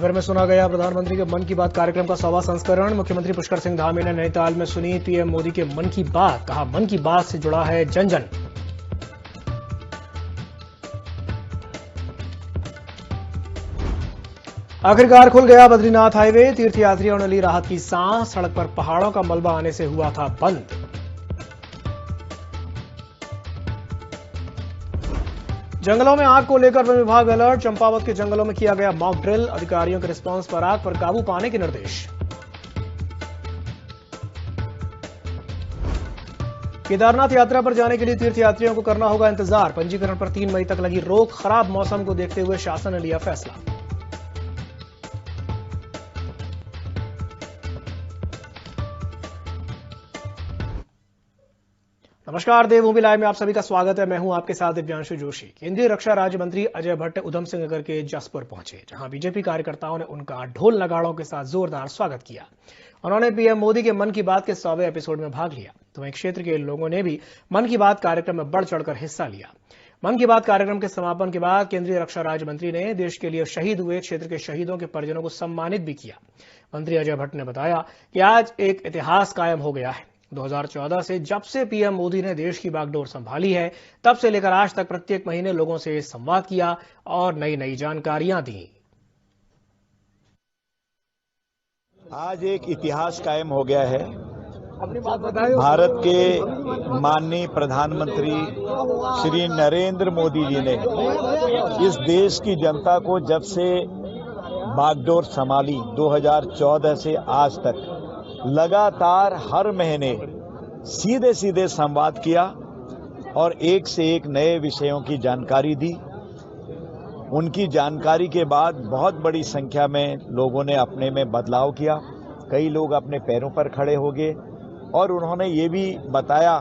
भर में सुना गया प्रधानमंत्री के मन की बात कार्यक्रम का 100वां संस्करण। मुख्यमंत्री पुष्कर सिंह धामी ने नैनीताल में सुनी पीएम मोदी के मन की बात। कहा, मन की बात से जुड़ा है जन जन। आखिरकार खुल गया बद्रीनाथ हाईवे। तीर्थयात्रियों ने ली राहत की सांस। सड़क पर पहाड़ों का मलबा आने से हुआ था बंद। जंगलों में आग को लेकर वन विभाग अलर्ट। चंपावत के जंगलों में किया गया मॉक ड्रिल। अधिकारियों के रिस्पांस पर आग पर काबू पाने के निर्देश। केदारनाथ यात्रा पर जाने के लिए तीर्थयात्रियों को करना होगा इंतजार। पंजीकरण पर 3 मई तक लगी रोक। खराब मौसम को देखते हुए शासन ने लिया फैसला। नमस्कार, देवभूमि लाइव में आप सभी का स्वागत है। मैं हूं आपके साथ दिव्यांशु जोशी। केंद्रीय रक्षा राज्य मंत्री अजय भट्ट उधम सिंह नगर के जसपुर पहुंचे, जहां बीजेपी कार्यकर्ताओं ने उनका ढोल नगाड़ों के साथ जोरदार स्वागत किया। उन्होंने पीएम मोदी के मन की बात के 100वें एपिसोड में भाग लिया। तो वहीं क्षेत्र के लोगों ने भी मन की बात कार्यक्रम में बढ़ चढ़कर हिस्सा लिया। मन की बात कार्यक्रम के समापन के बाद केंद्रीय रक्षा राज्य मंत्री ने देश के लिए शहीद हुए क्षेत्र के शहीदों के परिजनों को सम्मानित भी किया। मंत्री अजय भट्ट ने बताया कि आज एक इतिहास कायम हो गया है। 2014 से जब से पीएम मोदी ने देश की बागडोर संभाली है, तब से लेकर आज तक प्रत्येक महीने लोगों से संवाद किया और नई नई जानकारियां दी। आज एक इतिहास कायम हो गया है। भारत के माननीय प्रधानमंत्री श्री नरेंद्र मोदी जी ने इस देश की जनता को जब से बागडोर संभाली 2014 से आज तक लगातार हर महीने सीधे सीधे संवाद किया और एक से एक नए विषयों की जानकारी दी। उनकी जानकारी के बाद बहुत बड़ी संख्या में लोगों ने अपने में बदलाव किया। कई लोग अपने पैरों पर खड़े हो गए और उन्होंने ये भी बताया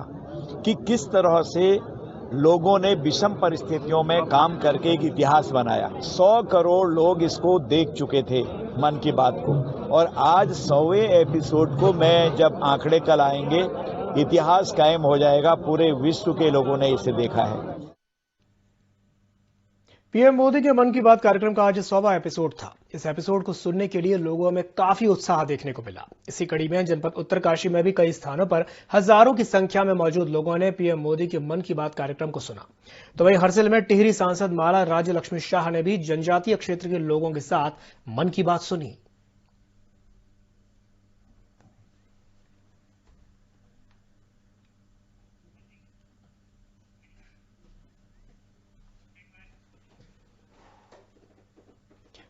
कि किस तरह से लोगों ने विषम परिस्थितियों में काम करके एक इतिहास बनाया। 100 करोड़ लोग इसको देख चुके थे मन की बात को, और आज 100वें एपिसोड को मैं जब आंकड़े कल आएंगे, इतिहास कायम हो जाएगा। पूरे विश्व के लोगों ने इसे देखा है। पीएम मोदी के मन की बात कार्यक्रम का आज 100वां एपिसोड था। इस एपिसोड को सुनने के लिए लोगों में काफी उत्साह देखने को मिला। इसी कड़ी में जनपद उत्तरकाशी में भी कई स्थानों पर हजारों की संख्या में मौजूद लोगों ने पीएम मोदी के मन की बात कार्यक्रम को सुना। तो वहीं हरसिल में टिहरी सांसद माला राज्य लक्ष्मी शाह ने भी जनजातीय क्षेत्र के लोगों के साथ मन की बात सुनी।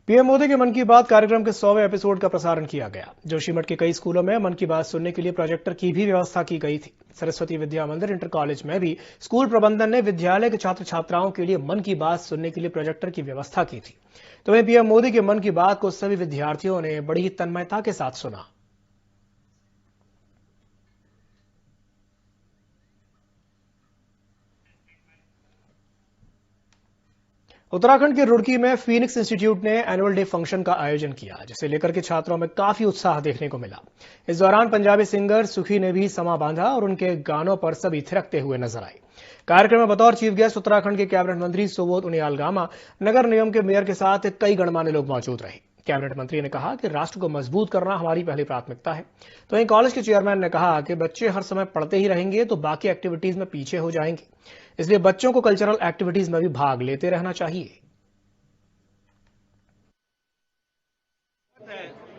पीएम मोदी के मन की बात कार्यक्रम के 100वें एपिसोड का प्रसारण किया गया। जोशीमठ के कई स्कूलों में मन की बात सुनने के लिए प्रोजेक्टर की भी व्यवस्था की गई थी। सरस्वती विद्या मंदिर इंटर कॉलेज में भी स्कूल प्रबंधन ने विद्यालय के छात्र छात्राओं के लिए मन की बात सुनने के लिए प्रोजेक्टर की व्यवस्था की थी। तो वहीं पीएम मोदी के मन की बात को सभी विद्यार्थियों ने बड़ी ही तन्मयता के साथ सुना। उत्तराखंड के रुड़की में फीनिक्स इंस्टीट्यूट ने एनुअल डे फंक्शन का आयोजन किया, जिसे लेकर के छात्रों में काफी उत्साह देखने को मिला। इस दौरान पंजाबी सिंगर सुखी ने भी समा बांधा और उनके गानों पर सभी थिरकते हुए नजर आए। कार्यक्रम में बतौर चीफ गेस्ट उत्तराखंड के कैबिनेट मंत्री सुबोध उनियाल गामा, नगर निगम के मेयर के साथ कई गणमान्य लोग मौजूद रहे। कैबिनेट मंत्री ने कहा कि राष्ट्र को मजबूत करना हमारी पहली प्राथमिकता है। तो वहीं कॉलेज के चेयरमैन ने कहा कि बच्चे हर समय पढ़ते ही रहेंगे तो बाकी एक्टिविटीज में पीछे हो जाएंगे, इसलिए बच्चों को कल्चरल एक्टिविटीज में भी भाग लेते रहना चाहिए।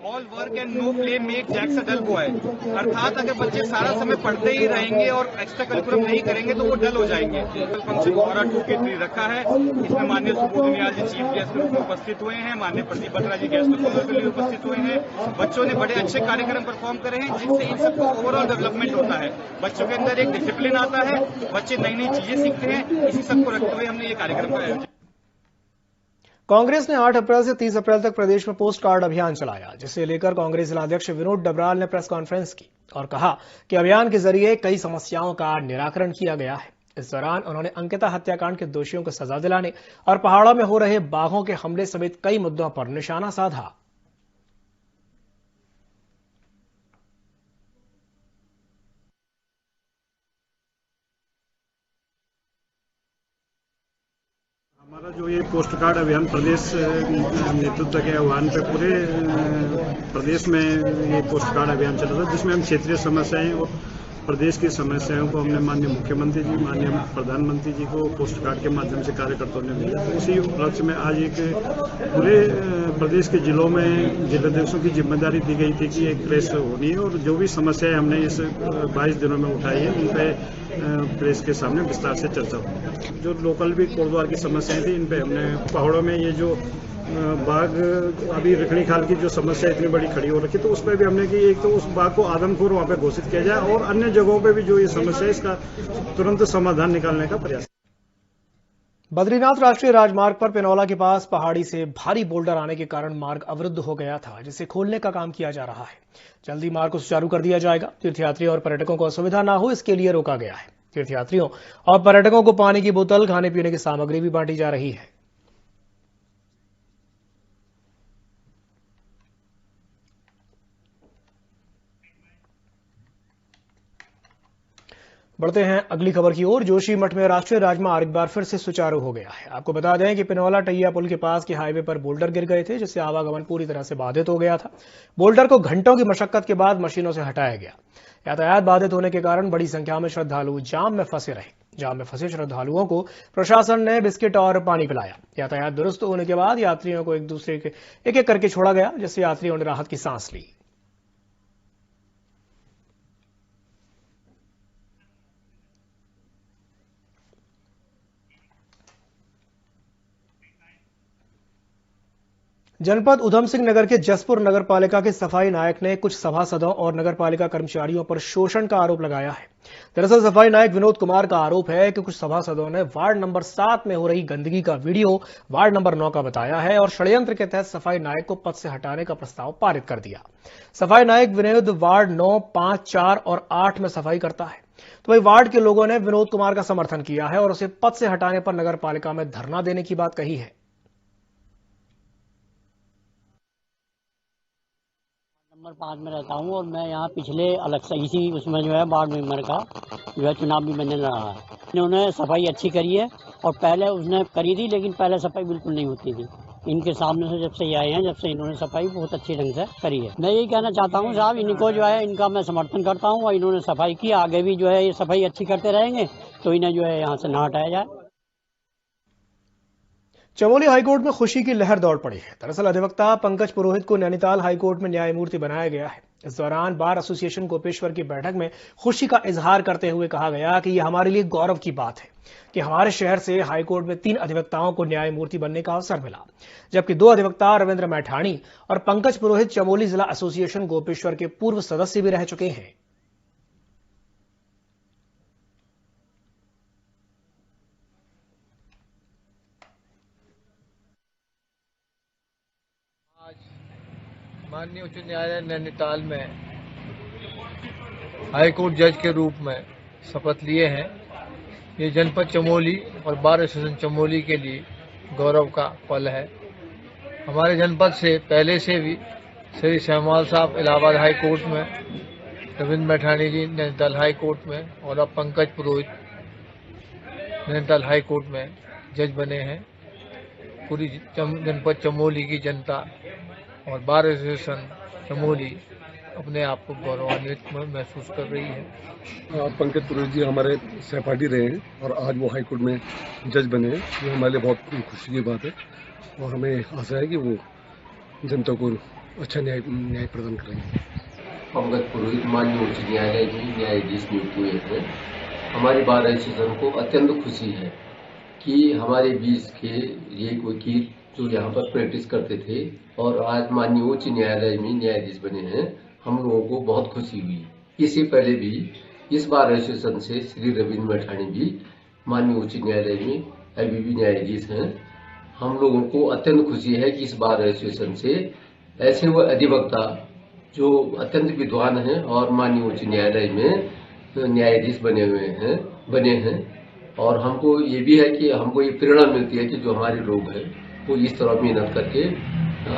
All work and no play make Jacks a dull boy. अर्थात अगर बच्चे सारा समय पढ़ते ही रहेंगे और एक्स्ट्रा करिकुलम नहीं करेंगे तो वो डल हो जाएंगे। फंक्शन द्वारा 2K3 रखा है। इसमें माननीय सुबोध उनियाल जी चीफ गेस्ट के रूप में उपस्थित हुए हैं। माननीय प्रदीप बत्रा जी गेस्ट ऑफ ऑनर के लिए उपस्थित हुए हैं। बच्चों ने बड़े अच्छे कार्यक्रम परफॉर्म करे हैं, जिससे इन सबको ओवरऑल डेवलपमेंट होता है। बच्चों के अंदर एक डिसिप्लिन आता है, बच्चे नई नई चीजें सीखते हैं। इसी सबको रखते हुए हमने ये कार्यक्रम का आयोजन। कांग्रेस ने 8 अप्रैल से 30 अप्रैल तक प्रदेश में पोस्ट कार्ड अभियान चलाया, जिसे लेकर कांग्रेस जिलाध्यक्ष विनोद डबराल ने प्रेस कॉन्फ्रेंस की और कहा कि अभियान के जरिए कई समस्याओं का निराकरण किया गया है। इस दौरान उन्होंने अंकिता हत्याकांड के दोषियों को सजा दिलाने और पहाड़ों में हो रहे बाघों के हमले समेत कई मुद्दों पर निशाना साधा। हमारा जो ये पोस्ट कार्ड अभियान प्रदेश नेतृत्व के आह्वान पे पूरे प्रदेश में ये पोस्ट कार्ड अभियान चल रहा था, जिसमें हम क्षेत्रीय समस्याएं और प्रदेश की समस्याओं को हमने माननीय मुख्यमंत्री जी, माननीय प्रधानमंत्री जी को पोस्ट कार्ड के माध्यम से कार्यकर्ताओं ने मिला। तो उसी उपलक्ष्य में आज एक पूरे प्रदेश के जिलों में जिलाध्यक्षों की जिम्मेदारी दी गई थी कि एक प्रेस होनी है और जो भी समस्याएं हमने इस 22 दिनों में उठाई है उन पे प्रेस के सामने विस्तार से चर्चा हुई। जो लोकल भी कोटद्वार की समस्याएं थी, इन पे हमने पहाड़ों में ये जो बाघ अभी रखड़ी खाल की जो समस्या इतनी बड़ी खड़ी हो रखी, तो उस पर भी हमने कि एक तो उस बाघ को आदमखोर वहाँ पे घोषित किया जाए और अन्य जगहों पे भी जो ये समस्या है इसका तुरंत समाधान निकालने का प्रयास। बद्रीनाथ राष्ट्रीय राजमार्ग पर पिनौला के पास पहाड़ी से भारी बोल्डर आने के कारण मार्ग अवरुद्ध हो गया था, जिसे खोलने का काम किया जा रहा है। जल्दी मार्ग को सुचारू कर दिया जाएगा। तीर्थयात्रियों और पर्यटकों को असुविधा न हो, इसके लिए रोका गया है। तीर्थयात्रियों और पर्यटकों को पानी की बोतल, खाने पीने की सामग्री भी बांटी जा रही है। बढ़ते हैं अगली खबर की ओर। जोशीमठ में राष्ट्रीय राजमार्ग एक बार फिर से सुचारू हो गया है। आपको बता दें कि पिनौला टैया पुल के पास के हाईवे पर बोल्डर गिर गए थे, जिससे आवागमन पूरी तरह से बाधित हो गया था। बोल्डर को घंटों की मशक्कत के बाद मशीनों से हटाया गया। यातायात बाधित होने के कारण बड़ी संख्या में श्रद्धालु जाम में फंसे रहे। जाम में फंसे श्रद्धालुओं को प्रशासन ने बिस्किट और पानी पिलाया। यातायात दुरुस्त होने के बाद यात्रियों को एक एक करके छोड़ा गया, जिससे यात्रियों ने राहत की सांस ली। जनपद उधम सिंह नगर के जसपुर नगर पालिका के सफाई नायक ने कुछ सभासदों और नगर पालिका कर्मचारियों पर शोषण का आरोप लगाया है। दरअसल सफाई नायक विनोद कुमार का आरोप है कि कुछ सभासदों ने वार्ड नंबर 7 में हो रही गंदगी का वीडियो वार्ड नंबर 9 का बताया है और षड्यंत्र के तहत सफाई नायक को पद से हटाने का प्रस्ताव पारित कर दिया। सफाई नायक विनोद वार्ड 9, 5, 4 और 8 में सफाई करता है, तो वही वार्ड के लोगों ने विनोद कुमार का समर्थन किया है और उसे पद से हटाने पर नगर पालिका में धरना देने की बात कही है। नंबर 5 में रहता हूँ और मैं यहाँ पिछले अलग से इसी उसमें जो है वार्ड मेंबर का जो है चुनाव भी मैंने लड़ा है। इन्होंने सफाई अच्छी करी है और पहले उसने करी थी, लेकिन पहले सफाई बिल्कुल नहीं होती थी। इनके सामने से जब से ये आए हैं, जब से इन्होंने सफाई बहुत अच्छी ढंग से करी है। मैं यही कहना चाहता हूँ साहब, इनको जो है इनका मैं समर्थन करता हूँ और इन्होंने सफाई की, आगे भी जो है ये सफाई अच्छी करते रहेंगे तो इन्हें जो है यहाँ से ना हटाया जाए। चमोली हाईकोर्ट में खुशी की लहर दौड़ पड़ी है। दरअसल अधिवक्ता पंकज पुरोहित को नैनीताल हाईकोर्ट में न्यायमूर्ति बनाया गया है। इस दौरान बार एसोसिएशन गोपेश्वर की बैठक में खुशी का इजहार करते हुए कहा गया कि यह हमारे लिए गौरव की बात है कि हमारे शहर से हाईकोर्ट में 3 अधिवक्ताओं को न्यायमूर्ति बनने का अवसर मिला, जबकि 2 अधिवक्ता रविंद्र मैठाणी और पंकज पुरोहित चमोली जिला एसोसिएशन गोपेश्वर के पूर्व सदस्य भी रह चुके हैं। माननीय उच्च न्यायालय नैनीताल में हाईकोर्ट जज के रूप में शपथ लिए हैं। ये जनपद चमोली और बार एसोसिएशन चमोली के लिए गौरव का पल है। हमारे जनपद से पहले से भी श्री श्यामवाल साहब इलाहाबाद हाई कोर्ट में, रविंद्र मैठाणी जी नैनीताल हाई कोर्ट में और अब पंकज पुरोहित नैनीताल हाई कोर्ट में जज बने हैं। पूरी जनपद चमोली की जनता और बार एसोसिएशन चमोली अपने आप को गौरवान्वित महसूस कर रही है। पंकज पुरोहित जी हमारे सहपाठी रहे हैं और आज वो हाईकोर्ट में जज बने हैं। ये हमारे लिए बहुत खुशी की बात है और हमें आशा है कि वो जनता को अच्छा न्याय प्रदान करेंगे। पंकज पुरोहित माननीय उच्च न्यायालय में न्यायाधीश नियुक्त हुए हैं। हमारी बार एसोसिएशन को अत्यंत खुशी है कि हमारे बीच के ये वकील जो यहाँ पर प्रैक्टिस करते थे और आज माननीय उच्च न्यायालय में न्यायाधीश बने हैं, हम लोगों को बहुत खुशी हुई। इससे पहले भी इस बार एसोसिएशन से श्री रविंद्र मैठाणी भी माननीय उच्च न्यायालय में अभी भी न्यायाधीश हैं। हम लोगों को अत्यंत खुशी है कि इस बार एसोसिएशन से ऐसे वो अधिवक्ता जो अत्यंत विद्वान हैं और माननीय उच्च न्यायालय में न्यायाधीश बने हैं और हमको ये भी है कि हमको ये प्रेरणा मिलती है कि जो हमारे लोग हैं वो इस तरह मेहनत करके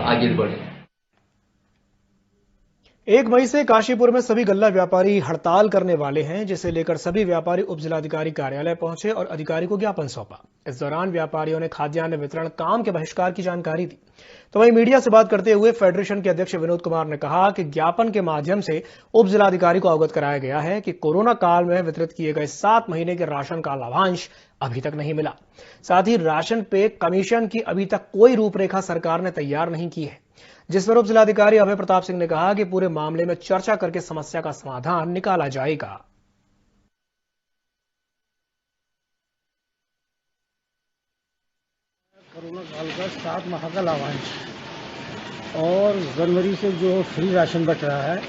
आगे बढ़े। 1 मई से काशीपुर में सभी गल्ला व्यापारी हड़ताल करने वाले हैं, जिसे लेकर सभी व्यापारी उप जिलाधिकारी कार्यालय पहुंचे और अधिकारी को ज्ञापन सौंपा। इस दौरान व्यापारियों ने खाद्यान्न वितरण काम के बहिष्कार की जानकारी दी। तो वहीं मीडिया से बात करते हुए फेडरेशन के अध्यक्ष विनोद कुमार ने कहा कि ज्ञापन के माध्यम से उप जिलाधिकारी को अवगत कराया गया है कि कोरोना काल में वितरित किए गए 7 महीने के राशन का लाभांश अभी तक नहीं मिला। साथ ही राशन पे कमीशन की अभी तक कोई रूपरेखा सरकार ने तैयार नहीं की है, जिस पर उप जिलाधिकारी अभय प्रताप सिंह ने कहा कि पूरे मामले में चर्चा करके समस्या का समाधान निकाला जाएगा। कोरोना काल का 7 माह का लाभांश और जनवरी से जो फ्री राशन बच रहा है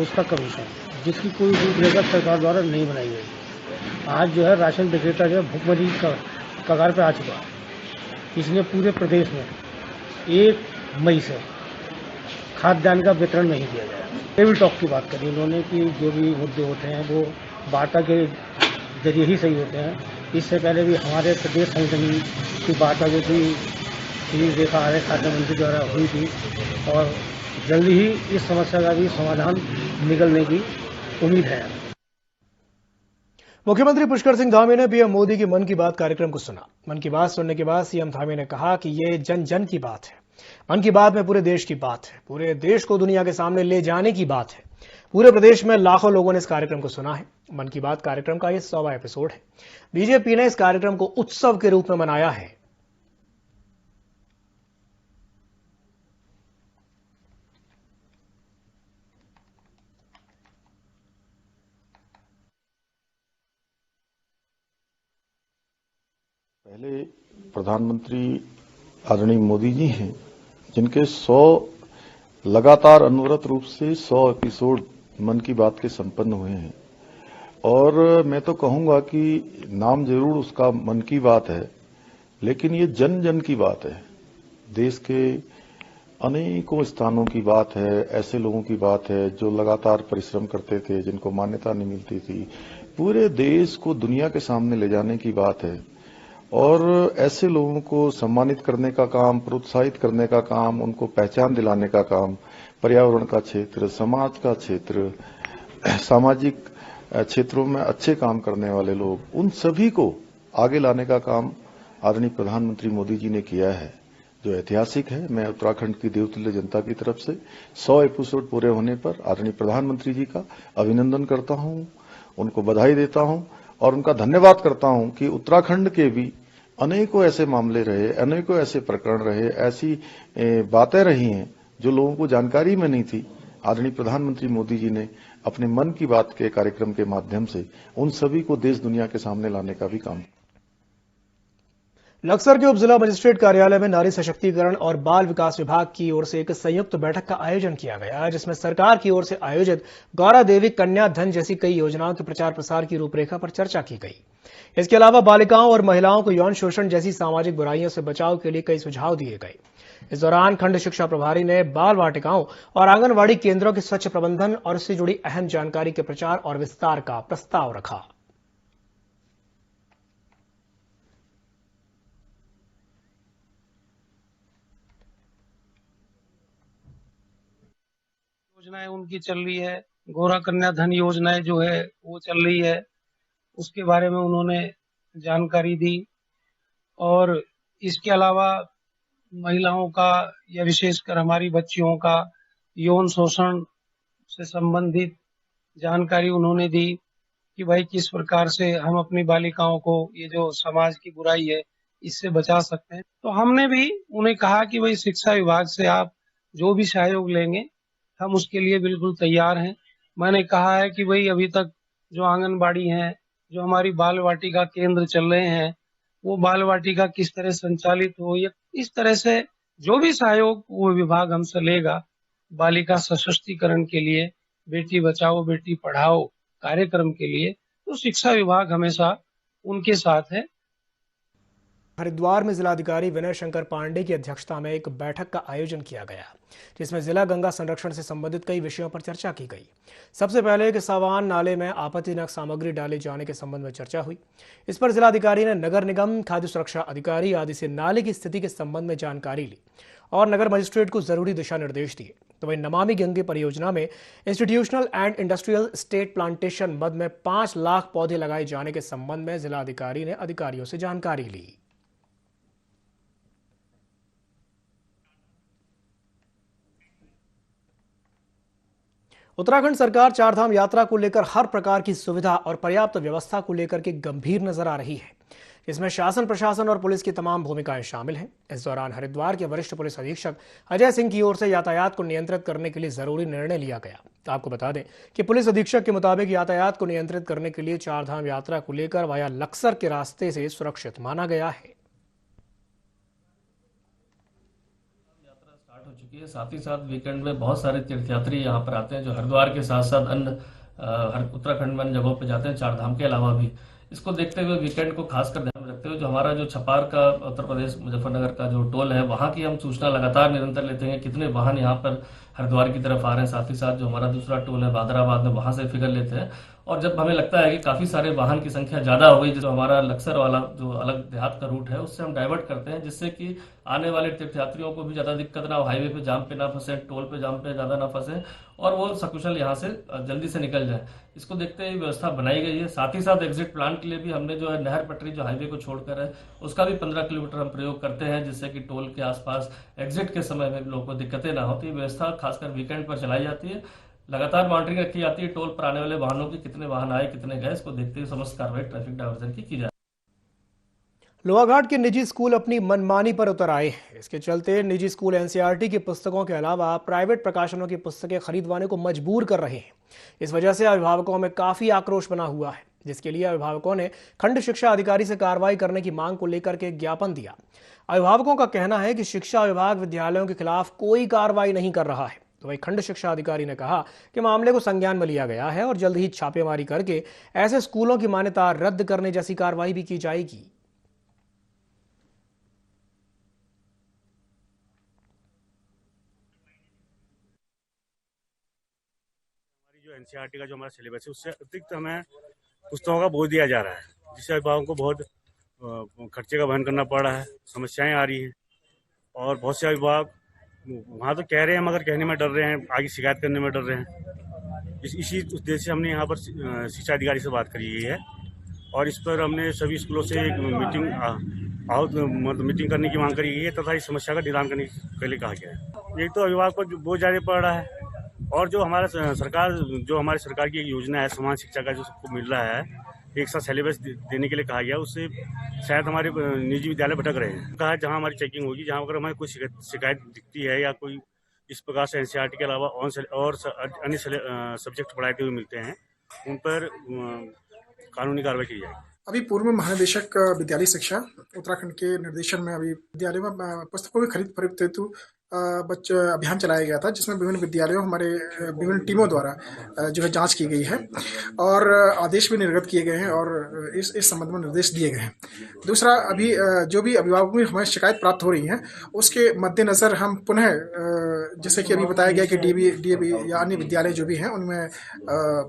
उसका कमीशन, जिसकी कोई रूपरेखा सरकार द्वारा नहीं बनाई गई। आज जो है राशन विक्रेता जो है भुखमरी कगार पे आ चुका है। इसलिए पूरे प्रदेश में 1 मई से खाद्यान्न का वितरण नहीं किया जाएगा। टेबल टॉक की बात करी उन्होंने कि जो भी मुद्दे होते हैं वो वार्ता के जरिए ही सही होते हैं। इससे पहले भी हमारे प्रदेश संगठन की वार्ता जो थी देखा आर्य खाद्य मंत्री द्वारा हुई थी और जल्दी ही इस समस्या का भी समाधान निकलने की उम्मीद है। मुख्यमंत्री पुष्कर सिंह धामी ने पीएम मोदी की मन की बात कार्यक्रम को सुना। मन की बात सुनने के बाद सीएम धामी ने कहा कि ये जन जन की बात है। मन की बात में पूरे देश की बात है, पूरे देश को दुनिया के सामने ले जाने की बात है। पूरे प्रदेश में लाखों लोगों ने इस कार्यक्रम को सुना है। मन की बात कार्यक्रम का यह 100वां एपिसोड है। बीजेपी ने इस कार्यक्रम को उत्सव के रूप में मनाया है। पहले प्रधानमंत्री आदरणीय मोदी जी हैं, जिनके 100 लगातार अनवरत रूप से 100 एपिसोड मन की बात के संपन्न हुए हैं। और मैं तो कहूंगा कि नाम जरूर उसका मन की बात है, लेकिन ये जन जन की बात है। देश के अनेकों स्थानों की बात है, ऐसे लोगों की बात है जो लगातार परिश्रम करते थे, जिनको मान्यता नहीं मिलती थी। पूरे देश को दुनिया के सामने ले जाने की बात है और ऐसे लोगों को सम्मानित करने का काम, प्रोत्साहित करने का काम, उनको पहचान दिलाने का काम, पर्यावरण का क्षेत्र, समाज का क्षेत्र, सामाजिक क्षेत्रों में अच्छे काम करने वाले लोग, उन सभी को आगे लाने का काम आदरणीय प्रधानमंत्री मोदी जी ने किया है, जो ऐतिहासिक है। मैं उत्तराखंड की देवतुल्य जनता की तरफ से 100 एपिसोड पूरे होने पर आदरणीय प्रधानमंत्री जी का अभिनंदन करता हूं, उनको बधाई देता हूं और उनका धन्यवाद करता हूं कि उत्तराखंड के भी अनेकों ऐसे मामले रहे, अनेकों ऐसे प्रकरण रहे, ऐसी बातें रही हैं जो लोगों को जानकारी में नहीं थी। आदरणीय प्रधानमंत्री मोदी जी ने अपने मन की बात के कार्यक्रम के माध्यम से उन सभी को देश दुनिया के सामने लाने का भी काम। लक्सर के उप जिला मजिस्ट्रेट कार्यालय में नारी सशक्तिकरण और बाल विकास विभाग की ओर से एक संयुक्त बैठक का आयोजन किया गया, जिसमें सरकार की ओर से आयोजित गौरा देवी कन्या धन जैसी कई योजनाओं के प्रचार प्रसार की रूपरेखा पर चर्चा की गई। इसके अलावा बालिकाओं और महिलाओं को यौन शोषण जैसी सामाजिक बुराइयों से बचाव के लिए कई सुझाव दिए गए। इस दौरान खंड शिक्षा प्रभारी ने बाल वाटिकाओं और आंगनवाड़ी केंद्रों के स्वच्छ प्रबंधन और इससे जुड़ी अहम जानकारी के प्रचार और विस्तार का प्रस्ताव रखा। योजनाएं उनकी चल रही है, गौरा कन्या धन योजनाएं जो है वो चल रही है, उसके बारे में उन्होंने जानकारी दी। और इसके अलावा महिलाओं का या विशेषकर हमारी बच्चियों का यौन शोषण से संबंधित जानकारी उन्होंने दी कि भाई किस प्रकार से हम अपनी बालिकाओं को ये जो समाज की बुराई है इससे बचा सकते हैं। तो हमने भी उन्हें कहा कि भाई शिक्षा विभाग से आप जो भी सहयोग लेंगे हम उसके लिए बिल्कुल तैयार हैं। मैंने कहा है कि भाई अभी तक जो आंगनबाड़ी है, जो हमारी बाल वाटिका केंद्र चल रहे हैं, वो बाल वाटिका किस तरह संचालित हो, या इस तरह से जो भी सहयोग वो विभाग हमसे लेगा बालिका सशक्तिकरण के लिए, बेटी बचाओ बेटी पढ़ाओ कार्यक्रम के लिए, तो शिक्षा विभाग हमेशा उनके साथ है। हरिद्वार में जिलाधिकारी विनय शंकर पांडे की अध्यक्षता में एक बैठक का आयोजन किया गया, जिसमें जिला गंगा संरक्षण से संबंधित कई विषयों पर चर्चा की गई। सबसे पहले किसावान नाले में आपत्तिजनक सामग्री डाले जाने के संबंध में चर्चा हुई। इस पर जिलाधिकारी ने नगर निगम, खाद्य सुरक्षा अधिकारी आदि से नाले की स्थिति के संबंध में जानकारी ली और नगर मजिस्ट्रेट को जरूरी दिशा निर्देश दिए। तो वहीं नमामि गंगे परियोजना में institutional and industrial state plantation मद में 5 लाख पौधे लगाए जाने के संबंध में जिलाधिकारी ने अधिकारियों से जानकारी ली। उत्तराखंड सरकार चारधाम यात्रा को लेकर हर प्रकार की सुविधा और पर्याप्त व्यवस्था को लेकर के गंभीर नजर आ रही है। इसमें शासन, प्रशासन और पुलिस की तमाम भूमिकाएं शामिल हैं। इस दौरान हरिद्वार के वरिष्ठ पुलिस अधीक्षक अजय सिंह की ओर से यातायात को नियंत्रित करने के लिए जरूरी निर्णय लिया गया। आपको बता दें कि पुलिस अधीक्षक के मुताबिक यातायात को नियंत्रित करने के लिए चारधाम यात्रा को लेकर वाया लक्सर के रास्ते से सुरक्षित माना गया है। हो चुकी है। साथ ही साथ वीकेंड में बहुत सारे तीर्थयात्री यहाँ पर आते हैं, जो हरिद्वार के साथ साथ अन्य उत्तराखंड में अन्य जगहों पर जाते हैं, चारधाम के अलावा भी। इसको देखते हुए वीकेंड को खासकर ध्यान में रखते हुए जो हमारा जो छपार का उत्तर प्रदेश मुजफ्फरनगर का जो टोल है, वहाँ की हम सूचना लगातार निरंतर लेते हैं कितने वाहन यहाँ पर हरिद्वार की तरफ आ रहे हैं। साथ ही साथ जो हमारा दूसरा टोल है बादराबाद में, वहाँ से फिगर लेते हैं और जब हमें लगता है कि काफी सारे वाहन की संख्या ज्यादा हो गई, जो हमारा लक्सर वाला जो अलग देहात का रूट है उससे हम डाइवर्ट करते हैं, जिससे कि आने वाले तीर्थयात्रियों को भी ज्यादा दिक्कत ना हो, हाईवे पे जाम पे ना फंसे, टोल पे जाम पे ज्यादा ना फंसे और वो सकुशल यहाँ से जल्दी से निकल जाए। इसको देखते हुए व्यवस्था बनाई गई है। साथ ही साथ एग्जिट प्लान के लिए भी हमने जो है नहर पटरी जो हाईवे को छोड़कर है उसका भी 15 किलोमीटर हम प्रयोग करते हैं, जिससे कि टोल के आसपास एग्जिट के समय में लोगों को दिक्कतें ना होती। व्यवस्था खासकर वीकेंड पर चलाई जाती है। लगातार मॉनिटरिंग रखी जाती है टोल पर आने वाले वाहनों की, कितने वाहन आए कितने गए, इसको देखते हुए समस्त कार्रवाई ट्रैफिक डायवर्जन की जाए। लोहाघाट के निजी स्कूल अपनी मनमानी पर उतर आए हैं। इसके चलते निजी स्कूल एनसीईआरटी की पुस्तकों के अलावा प्राइवेट प्रकाशनों की पुस्तकें खरीदवाने को मजबूर कर रहे हैं। इस वजह से अभिभावकों में काफी आक्रोश बना हुआ है, जिसके लिए अभिभावकों ने खंड शिक्षा अधिकारी से कार्रवाई करने की मांग को लेकर के ज्ञापन दिया। अभिभावकों का कहना है कि शिक्षा विभाग विद्यालयों के खिलाफ कोई कार्रवाई नहीं कर रहा है। तो वही खंड शिक्षा अधिकारी ने कहा कि मामले को संज्ञान में लिया गया है और जल्द ही छापेमारी करके ऐसे स्कूलों की मान्यता रद्द करने जैसी कार्रवाई भी की जाएगी। जो एनसीईआरटी का जो हमारा सिलेबस है उससे अतिरिक्त हमें पुस्तकों का बोझ दिया जा रहा है, जिससे अभिभावकों को बहुत खर्चे का वहन करना पड़ रहा है, समस्याएं आ रही हैं और बहुत से अभिभावक वहाँ तो कह रहे हैं मगर कहने में डर रहे हैं, आगे शिकायत करने में डर रहे हैं। इसी उद्देश्य से हमने यहाँ पर शिक्षा अधिकारी से बात करी गई है और इस पर हमने सभी स्कूलों से एक मीटिंग करने की मांग करी गई है तथा इस समस्या का निदान करने के लिए कहा गया है। एक तो अभिभावक को बहुत ज़्यादा पड़ रहा है और जो हमारे सरकार की एक योजना है समान शिक्षा का जो सबको मिल रहा है, एक साथ सिलेबस देने के लिए कहा गया, उससे शायद हमारे निजी विद्यालय भटक रहे हैं। कहा जहां हमारी चेकिंग होगी, जहां अगर हमें कोई शिकायत दिखती है या कोई इस प्रकार से एनसीईआरटी के अलावा और अन्य सब्जेक्ट पढ़ाते हुए मिलते हैं, उन पर कानूनी कार्रवाई की जाएगी। अभी पूर्व महानिदेशक विद्यालय शिक्षा उत्तराखंड के निर्देशन में अभी विद्यालय में पुस्तकों की खरीद फरोख्त हेतु बच्चे अभियान चलाया गया था, जिसमें विभिन्न विद्यालयों हमारे विभिन्न टीमों द्वारा जो है जांच की गई है और आदेश भी निर्गत किए गए हैं और इस संबंध में निर्देश दिए गए हैं। दूसरा, अभी जो भी अभिभावकों की हमें शिकायत प्राप्त हो रही है उसके मद्देनजर हम पुनः जैसे कि अभी बताया गया कि डीएवी या अन्य विद्यालय जो भी हैं उनमें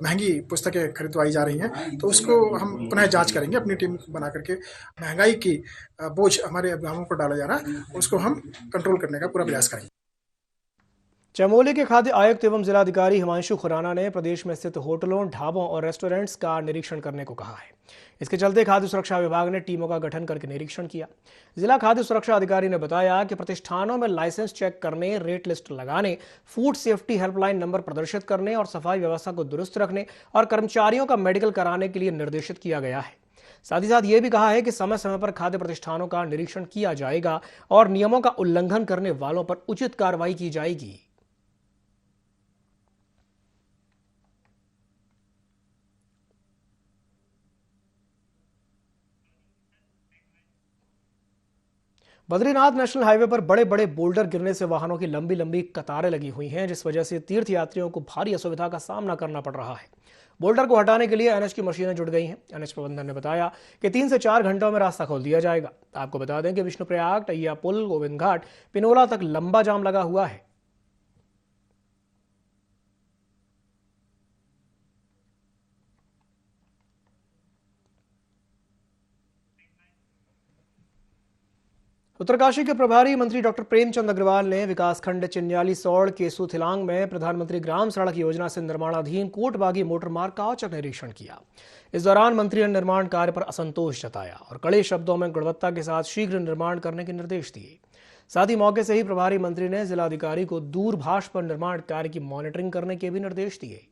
महंगी पुस्तकें खरीदवाई जा रही हैं, तो उसको हम पुनः जाँच करेंगे। अपनी टीम बना करके महंगाई की बोझ हमारे अभिभावकों पर डाला जा रहा है उसको हम कंट्रोल करने का पूरा प्रयास करेंगे। चमोली के खाद्य आयुक्त एवं जिलाधिकारी हिमांशु खुराना ने प्रदेश में स्थित होटलों, ढाबों और रेस्टोरेंट्स का निरीक्षण करने को कहा है। इसके चलते खाद्य सुरक्षा विभाग ने टीमों का गठन करके निरीक्षण किया। जिला खाद्य सुरक्षा अधिकारी ने बताया कि प्रतिष्ठानों में लाइसेंस चेक करने, रेट लिस्ट लगाने, फूड सेफ्टी हेल्पलाइन नंबर प्रदर्शित करने और सफाई व्यवस्था को दुरुस्त रखने और कर्मचारियों का मेडिकल कराने के लिए निर्देशित किया गया है। साथ ही साथ ये भी कहा है कि समय समय पर खाद्य प्रतिष्ठानों का निरीक्षण किया जाएगा और नियमों का उल्लंघन करने वालों पर उचित कार्रवाई की जाएगी। बद्रीनाथ नेशनल हाईवे पर बड़े बड़े बोल्डर गिरने से वाहनों की लंबी लंबी कतारें लगी हुई हैं, जिस वजह से तीर्थयात्रियों को भारी असुविधा का सामना करना पड़ रहा है। बोल्डर को हटाने के लिए एनएच की मशीनें जुट गई हैं। एनएच प्रबंधन ने बताया कि 3 से 4 घंटों में रास्ता खोल दिया जाएगा। आपको बता दें कि विष्णुप्रयाग, टैया पुल, गोविंद घाट, पिनोला तक लंबा जाम लगा हुआ है। उत्तरकाशी के प्रभारी मंत्री डॉक्टर प्रेमचंद अग्रवाल ने विकासखंड चिन्याली सौड़ केसु थिलांग में प्रधानमंत्री ग्राम सड़क योजना से निर्माणाधीन कोटबागी मोटर मार्ग का औचक निरीक्षण किया। इस दौरान मंत्री ने निर्माण कार्य पर असंतोष जताया और कड़े शब्दों में गुणवत्ता के साथ शीघ्र निर्माण करने के निर्देश दिए। साथ ही मौके से ही प्रभारी मंत्री ने जिलाधिकारी को दूरभाष पर निर्माण कार्य की मॉनिटरिंग करने के भी निर्देश दिए।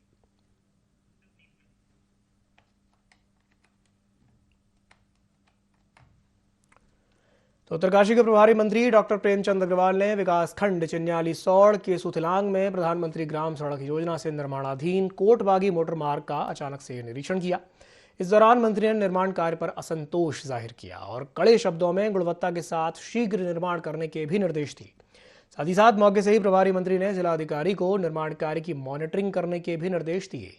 तो उत्तरकाशी के प्रभारी मंत्री डॉक्टर प्रेमचंद अग्रवाल ने विकासखंड चिन्याली सौड़ केसु थिलांग में प्रधानमंत्री ग्राम सड़क योजना से निर्माणाधीन कोटबागी मोटर मार्ग का अचानक से निरीक्षण किया। इस दौरान मंत्री ने निर्माण कार्य पर असंतोष जाहिर किया और कड़े शब्दों में गुणवत्ता के साथ शीघ्र निर्माण करने के भी निर्देश दिए। साथ ही साथ मौके से ही प्रभारी मंत्री ने जिलाधिकारी को निर्माण कार्य की मॉनिटरिंग करने के भी निर्देश दिए।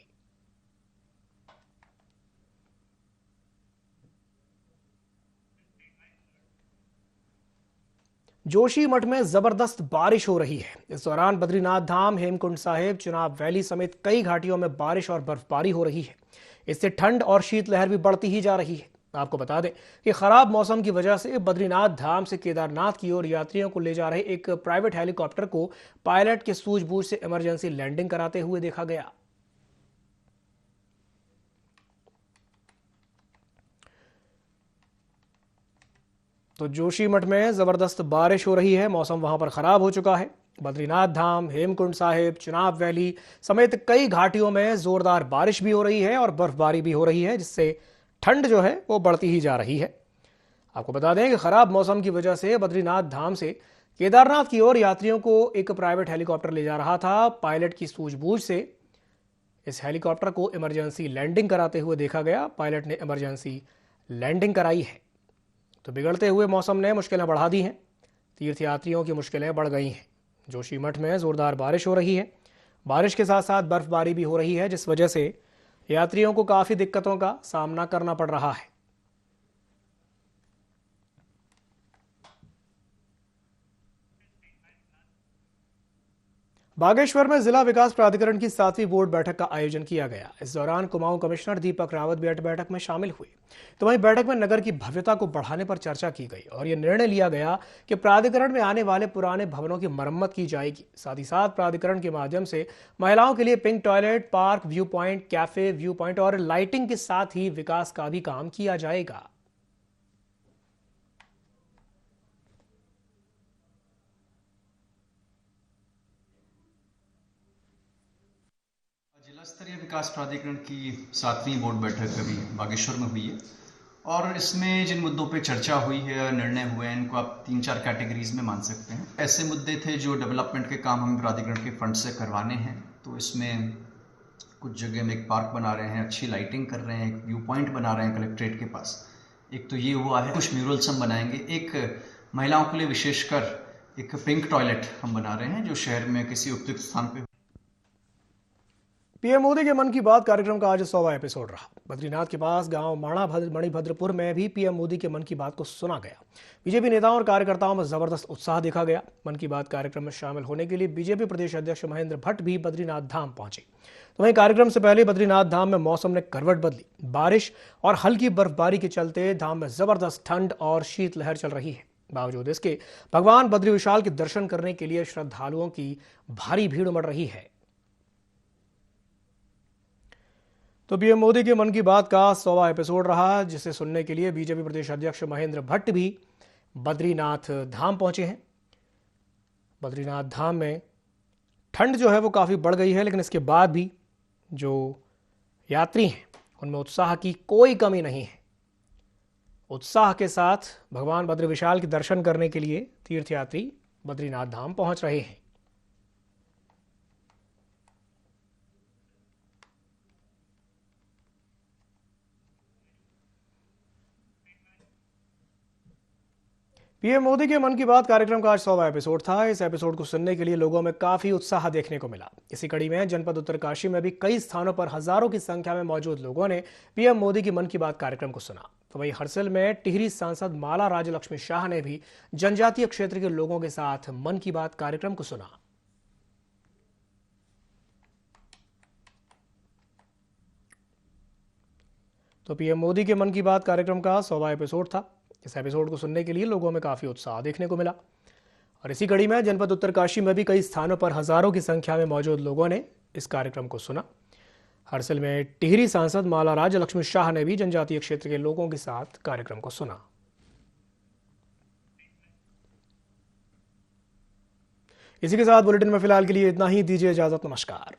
जोशीमठ में जबरदस्त बारिश हो रही है। इस दौरान बद्रीनाथ धाम, हेमकुंड साहिब, चिनाब वैली समेत कई घाटियों में बारिश और बर्फबारी हो रही है। इससे ठंड और शीतलहर भी बढ़ती ही जा रही है। आपको बता दें कि खराब मौसम की वजह से बद्रीनाथ धाम से केदारनाथ की ओर यात्रियों को ले जा रहे एक प्राइवेट हेलीकॉप्टर को पायलट के सूझबूझ से इमरजेंसी लैंडिंग कराते हुए देखा गया। तो जोशीमठ में जबरदस्त बारिश हो रही है। मौसम वहां पर खराब हो चुका है। बद्रीनाथ धाम, हेमकुंड साहिब, चिनाब वैली समेत कई घाटियों में जोरदार बारिश भी हो रही है और बर्फबारी भी हो रही है, जिससे ठंड जो है वो बढ़ती ही जा रही है। आपको बता दें कि खराब मौसम की वजह से बद्रीनाथ धाम से केदारनाथ की ओर यात्रियों को एक प्राइवेट हेलीकॉप्टर ले जा रहा था। पायलट की सूझबूझ से इस हेलीकॉप्टर को इमरजेंसी लैंडिंग कराते हुए देखा गया। पायलट ने इमरजेंसी लैंडिंग कराई है। तो बिगड़ते हुए मौसम ने मुश्किलें बढ़ा दी हैं। तीर्थयात्रियों की मुश्किलें बढ़ गई हैं। जोशीमठ में जोरदार बारिश हो रही है। बारिश के साथ साथ बर्फबारी भी हो रही है, जिस वजह से यात्रियों को काफ़ी दिक्कतों का सामना करना पड़ रहा है। बागेश्वर में जिला विकास प्राधिकरण की 7वीं बोर्ड बैठक का आयोजन किया गया। इस दौरान कुमाऊं कमिश्नर दीपक रावत भी बैठक में शामिल हुए। तो वहीं बैठक में नगर की भव्यता को बढ़ाने पर चर्चा की गई और यह निर्णय लिया गया कि प्राधिकरण में आने वाले पुराने भवनों की मरम्मत की जाएगी। साथ ही साथ प्राधिकरण के माध्यम से महिलाओं के लिए pink toilet, park, view point, cafe, view point और लाइटिंग के साथ ही विकास का भी काम किया जाएगा। जिला स्तरीय विकास प्राधिकरण की 7वीं बोर्ड बैठक अभी बागेश्वर में हुई है और इसमें जिन मुद्दों पे चर्चा हुई है, निर्णय हुए हैं, इनको आप 3-4 कैटेगरीज में मान सकते हैं। ऐसे मुद्दे थे जो डेवलपमेंट के काम हमें प्राधिकरण के फंड से करवाने हैं। तो इसमें कुछ जगह में एक पार्क बना रहे हैं, अच्छी लाइटिंग कर रहे हैं, एक व्यू पॉइंट बना रहे हैं कलेक्ट्रेट के पास। एक तो ये हुआ है। कुछ म्यूरल्स हम बनाएंगे। एक महिलाओं के लिए विशेषकर एक पिंक टॉयलेट हम बना रहे हैं जो शहर में किसी उपयुक्त स्थान पर। पीएम मोदी के मन की बात कार्यक्रम का आज 100वां एपिसोड रहा। बद्रीनाथ के पास गांव मणिभद्रपुर में भी पीएम मोदी के मन की बात को सुना गया। बीजेपी नेताओं और कार्यकर्ताओं में जबरदस्त उत्साह देखा गया। मन की बात कार्यक्रम में शामिल होने के लिए बीजेपी प्रदेश अध्यक्ष महेंद्र भट्ट भी बद्रीनाथ धाम पहुंचे। तो वहीं कार्यक्रम से पहले बद्रीनाथ धाम में मौसम ने करवट बदली। बारिश और हल्की बर्फबारी के चलते धाम में जबरदस्त ठंड और शीतलहर चल रही है। बावजूद इसके भगवान बद्री विशाल के दर्शन करने के लिए श्रद्धालुओं की भारी भीड़ उमड़ रही है। तो पीएम मोदी के मन की बात का 100वां एपिसोड रहा, जिसे सुनने के लिए बीजेपी प्रदेश अध्यक्ष महेंद्र भट्ट भी बद्रीनाथ धाम पहुंचे हैं। बद्रीनाथ धाम में ठंड जो है वो काफ़ी बढ़ गई है, लेकिन इसके बाद भी जो यात्री हैं उनमें उत्साह की कोई कमी नहीं है। उत्साह के साथ भगवान बद्री विशाल के दर्शन करने के लिए तीर्थयात्री बद्रीनाथ धाम पहुंच रहे हैं। पीएम मोदी के मन की बात कार्यक्रम का आज 100वां एपिसोड था। इस एपिसोड को सुनने के लिए लोगों में काफी उत्साह देखने को मिला। इसी कड़ी में जनपद उत्तरकाशी में भी कई स्थानों पर हजारों की संख्या में मौजूद लोगों ने पीएम मोदी की मन की बात कार्यक्रम को सुना। तो वहीं हरसिल में टिहरी सांसद माला राज्यलक्ष्मी शाह ने भी जनजातीय क्षेत्र के लोगों के साथ मन की बात कार्यक्रम को सुना। तो पीएम मोदी के मन की बात कार्यक्रम का 100वां एपिसोड था। इस एपिसोड को सुनने के लिए लोगों में काफी उत्साह देखने को मिला। और इसी कड़ी में जनपद उत्तरकाशी में भी कई स्थानों पर हजारों की संख्या में मौजूद लोगों ने इस कार्यक्रम को सुना। हरसिल में टिहरी सांसद माला राज्यलक्ष्मी शाह ने भी जनजातीय क्षेत्र के लोगों के साथ कार्यक्रम को सुना। इसी के साथ बुलेटिन में फिलहाल के लिए इतना ही। दीजिए इजाजत। नमस्कार।